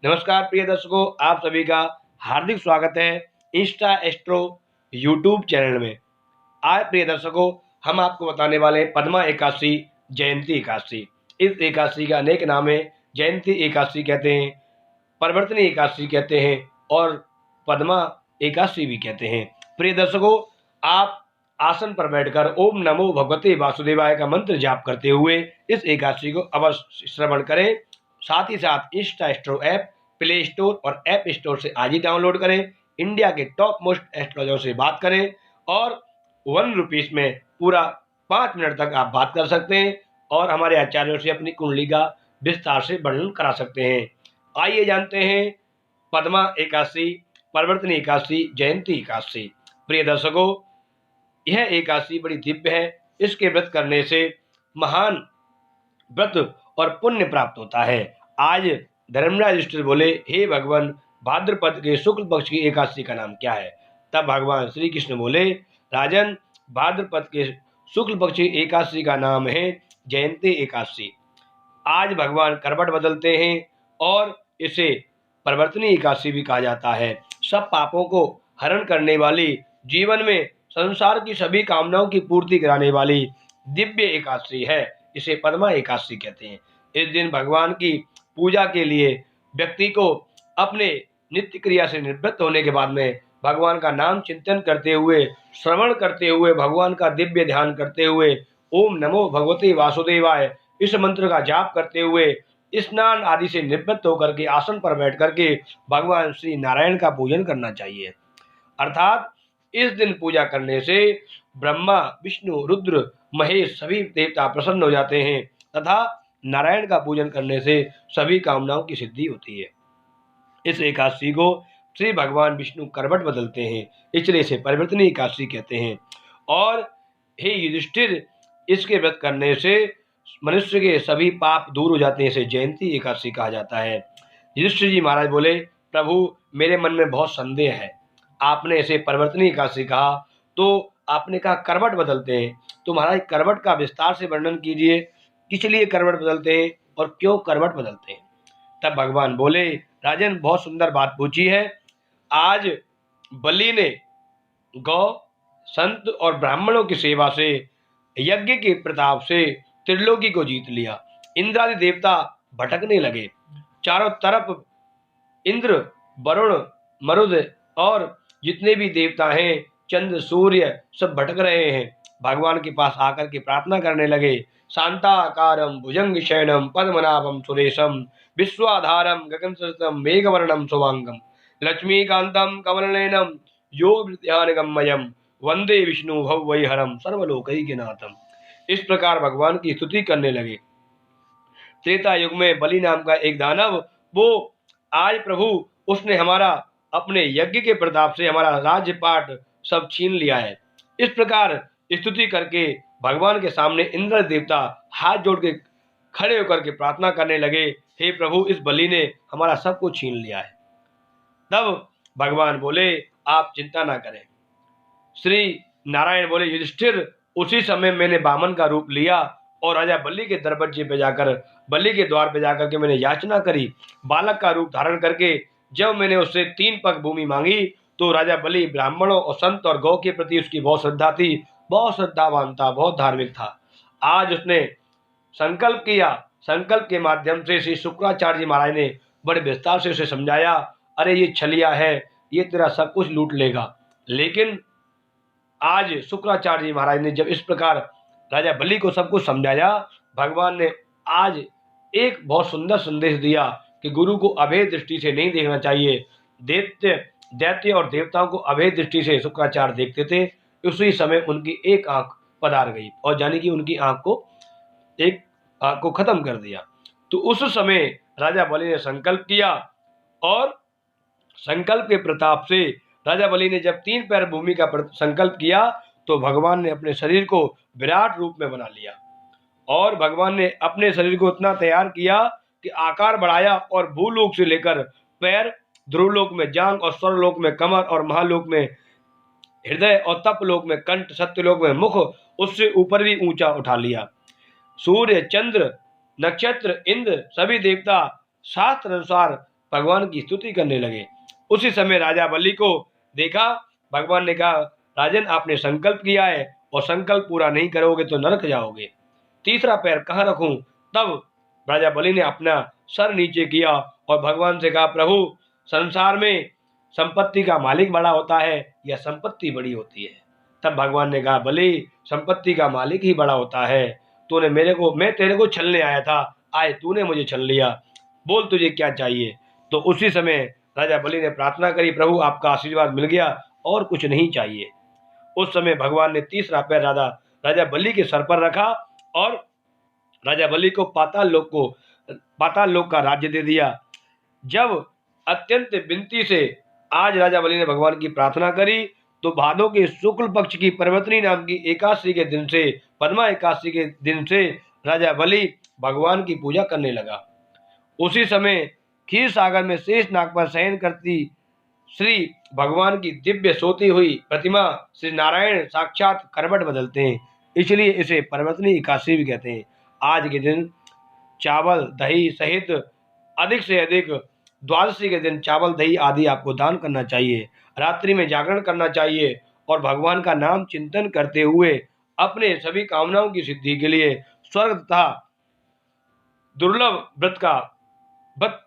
नमस्कार प्रिय दर्शकों, आप सभी का हार्दिक स्वागत है इंस्टा एस्ट्रो यूट्यूब चैनल में। आज प्रिय दर्शकों, हम आपको बताने वाले हैं पद्मा एकादशी, जयंती एकादशी। इस एकादशी का अनेक नाम है। जयंती एकादशी कहते हैं, परिवर्तनी एकादशी कहते हैं और पद्मा एकादशी भी कहते हैं। प्रिय दर्शकों, आप आसन पर बैठकर ओम नमो भगवते वासुदेवाय का मंत्र जाप करते हुए इस एकादशी को अवश्य श्रवण करें। साथ ही साथ Insta astro app play store और ऐप स्टोर से आज ही डाउनलोड करें। इंडिया के टॉप मोस्ट एस्ट्रोलॉजर से बात करें और ₹1 में पूरा 5 मिनट तक आप बात कर सकते हैं और हमारे आचार्यों से अपनी कुंडली का विस्तार से वर्णन करा सकते हैं। आइए जानते हैं पद्मा एकादशी, परिवर्तनी एकादशी, जयंती एकादशी। प्रिय दर्शकों, यह एकादशी बड़ी दिव्य है। इसके व्रत करने से महान व्रत और पुण्य प्राप्त होता है। आज धर्मराज युधिष्ठिर बोले, हे भगवान, भाद्रपद के शुक्ल पक्ष की एकादशी का नाम क्या है? तब भगवान श्री कृष्ण बोले, राजन, भाद्रपद के शुक्ल पक्ष की एकादशी का नाम है जयंती एकादशी। आज भगवान करवट बदलते हैं और इसे परिवर्तनी एकादशी भी कहा जाता है। सब पापों को हरण करने वाली, जीवन में संसार की सभी कामनाओं की पूर्ति कराने वाली दिव्य एकादशी है। इसे पद्मा एकादशी कहते हैं। इस दिन भगवान की पूजा के लिए व्यक्ति को अपने नित्य क्रिया से निवृत्त होने के बाद में भगवान का नाम चिंतन करते हुए, श्रवण करते हुए, भगवान का दिव्य ध्यान करते हुए, ओम नमो भगवते वासुदेवाय इस मंत्र का जाप करते हुए, स्नान आदि से निवृत्त होकर के आसन पर बैठ करके भगवान श्री नारायण का पूजन करना चाहिए। अर्थात इस दिन पूजा करने से ब्रह्मा, विष्णु, रुद्र, महेश सभी देवता प्रसन्न हो जाते हैं तथा नारायण का पूजन करने से सभी कामनाओं की सिद्धि होती है। इस एकादशी को श्री भगवान विष्णु करवट बदलते हैं, इसलिए इसे परिवर्तनी एकादशी कहते हैं। और हे युधिष्ठिर, इसके व्रत करने से मनुष्य के सभी पाप दूर हो जाते हैं। इसे जयंती एकादशी कहा जाता है। युधिष्ठिर जी महाराज बोले, प्रभु, मेरे मन में बहुत संदेह है। आपने इसे परिवर्तनी एकादशी कहा तो आपने कहा करवट बदलते हैं, तो महाराज करवट का विस्तार से वर्णन कीजिए। किस लिए करवट बदलते हैं और क्यों करवट बदलते हैं? तब भगवान बोले, राजन, बहुत सुंदर बात पूछी है। आज बलि ने गौ, संत और ब्राह्मणों की सेवा से, यज्ञ के प्रताप से त्रिलोकी को जीत लिया। इंद्रादि देवता भटकने लगे। चारों तरफ इंद्र, वरुण, मरुद और जितने भी देवता हैं, चंद्र, सूर्य, सब भटक रहे हैं। भगवान के पास आकर के प्रार्थना करने लगे। शांताकारं भुजंग शयनम पद्मनाभम सुरेशम विश्वाधारम गगनसदृशम मेघवर्णम शुभांगम लक्ष्मीकांतम कमलनयनम योगध्यानगम्यम वंदे विष्णु भववैहरम सर्वलोकैकनाथम। इस प्रकार भगवान की स्तुति करने लगे। त्रेता युग में बलि नाम का एक दानव, वो आज प्रभु, उसने हमारा अपने यज्ञ के प्रताप से हमारा राज्यपाट सब छीन लिया है। इस प्रकार स्तुति करके भगवान के सामने इंद्र देवता हाथ जोड़ के खड़े होकर के प्रार्थना करने लगे, हे प्रभु, इस बलि ने हमारा सब कुछ छीन लिया है। तब भगवान बोले, आप चिंता ना करें। श्री नारायण बोले, युधिष्ठिर, उसी समय मैंने वामन का रूप लिया और राजा बलि के दरवाजे पे जाकर, बलि के द्वार पे जाकर के मैंने याचना करी। बालक का रूप धारण करके जब मैंने उससे 3 पग भूमि मांगी तो राजा बलि ब्राह्मणों और संत और गौ के प्रति उसकी बहुत श्रद्धा थी, बहुत श्रद्धावान था, बहुत धार्मिक था। आज उसने संकल्प किया। संकल्प के माध्यम से श्री शुक्राचार्य जी महाराज ने बड़े विस्तार से उसे समझाया, अरे ये छलिया है, ये तेरा सब कुछ लूट लेगा। लेकिन आज शुक्राचार्य जी महाराज ने जब इस प्रकार राजा बलि को सब कुछ समझाया, भगवान ने आज एक बहुत सुंदर संदेश दिया कि गुरु को अभेद दृष्टि से नहीं देखना चाहिए। दैत्य और देवताओं को अभेद दृष्टि से शुक्राचार्य देखते थे। उसी समय उनकी एक आंख पधार गई और जानी कि उनकी एक आंख को खत्म कर दिया। तो उस समय राजा बलि ने संकल्प किया और संकल्प के प्रताप से राजा बलि ने जब 3 पैर भूमि का संकल्प किया तो भगवान ने अपने शरीर को विराट रूप में बना लिया और भगवान ने अपने शरीर को इतना तैयार किया कि आकार बढ़ाया और भूलोक से लेकर पैर, ध्रुवलोक में जांघ और स्वर्लोक में कमर और महालोक में हृदय और तपलोक में कंठ, सत्यलोक में मुख, उससे ऊपर भी ऊंचा उठा लिया। सूर्य, चंद्र, नक्षत्र, इंद्र, सभी देवता शास्त्र अनुसार भगवान की स्तुति करने लगे। उसी समय राजा बलि को देखा। भगवान ने कहा, राजन, आपने संकल्प किया है और संकल्प पूरा नहीं करोगे तो नरक जाओगे। तीसरा पैर कहाँ रखूं? तब राजा बलि ने अपना सर नीचे किया और भगवान से कहा, प्रभु, संसार में संपत्ति का मालिक बड़ा होता है या संपत्ति बड़ी होती है? तब भगवान ने कहा, बलि, संपत्ति का मालिक ही बड़ा होता है। तूने मैं तेरे को छलने आया था, आए तूने मुझे छल लिया। बोल, तुझे क्या चाहिए? तो उसी समय राजा बलि ने प्रार्थना करी, प्रभु, आपका आशीर्वाद मिल गया और कुछ नहीं चाहिए। उस समय भगवान ने तीसरा पैर राजा बलि के सर पर रखा और राजा बलि को पाताल लोक का राज्य दे दिया। जब अत्यंत विनती से आज राजा बलि ने भगवान की प्रार्थना करी, तो भादों के शुक्ल पक्ष की परवतनी नाम की एकादशी के दिन से, पद्मा एकादशी के दिन से राजा बलि भगवान की पूजा करने लगा। उसी समय क्षीर सागर में शेष नाग पर शयन करती श्री भगवान की दिव्य सोती हुई प्रतिमा श्री नारायण साक्षात करवट बदलते हैं, इसलिए इसे परवतनी एकादशी भी कहते हैं। आज के दिन चावल दही सहित अधिक से अधिक द्वादशी के दिन चावल दही आदि आपको दान करना चाहिए। रात्रि में जागरण करना चाहिए और भगवान का नाम चिंतन करते हुए अपने सभी कामनाओं की सिद्धि के लिए स्वर्ग तथा दुर्लभ व्रत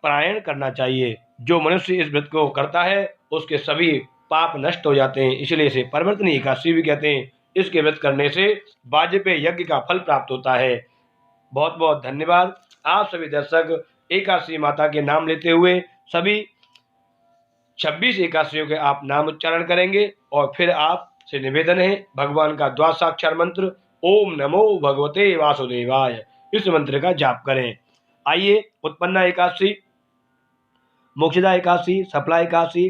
पारायण करना चाहिए। जो मनुष्य इस व्रत को करता है उसके सभी पाप नष्ट हो जाते हैं, इसलिए इसे परवर्तनी एकादशी भी कहते हैं। इसके व्रत करने से वाजपेयी यज्ञ का फल प्राप्त होता है। बहुत बहुत धन्यवाद। आप सभी दर्शक एकादशी माता के नाम लेते हुए सभी 26 एकादशियों के आप नाम उच्चारण करेंगे और फिर आपसे निवेदन है, भगवान का द्वादशाक्षर मंत्र ओम नमो भगवते वासुदेवाय, इस मंत्र का जाप करें। आइए, उत्पन्ना एकादशी, मोक्षदा एकादशी, सफला एकादशी,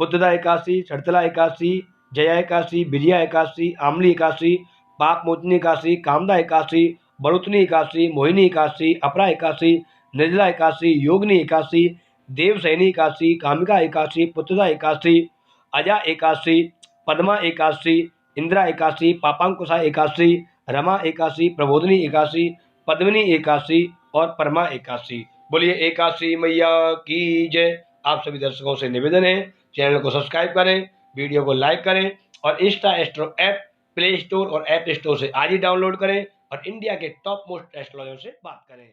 बुद्धदा एकादशी, शर्तला एकादशी, जया एकादशी, विजया एकादशी, आमली एकादशी, पाप मोचनी एकादशी, कामदा एकादशी, बरुतनी एकादशी, मोहिनी एकादशी, अपरा एकादशी, निर्जला एकादशी, योगिनी एकादशी, देवसैनी एकादशी, कामिका एकादशी, पुत्रदा एकादशी, अजा एकादशी, पद्मा एकादशी, इंदिरा एकादशी, पापांकुशा एकादशी, रमा एकादशी, प्रबोधिनी एकादशी, पद्मिनी एकादशी और परमा एकादशी। बोलिए एकादशी मैया की जय। आप सभी दर्शकों से निवेदन है, चैनल को सब्सक्राइब करें, वीडियो को लाइक करें और Insta astro app play store और ऐप स्टोर से आज ही डाउनलोड करें और इंडिया के टॉप मोस्ट एस्ट्रोलॉजर से बात करें।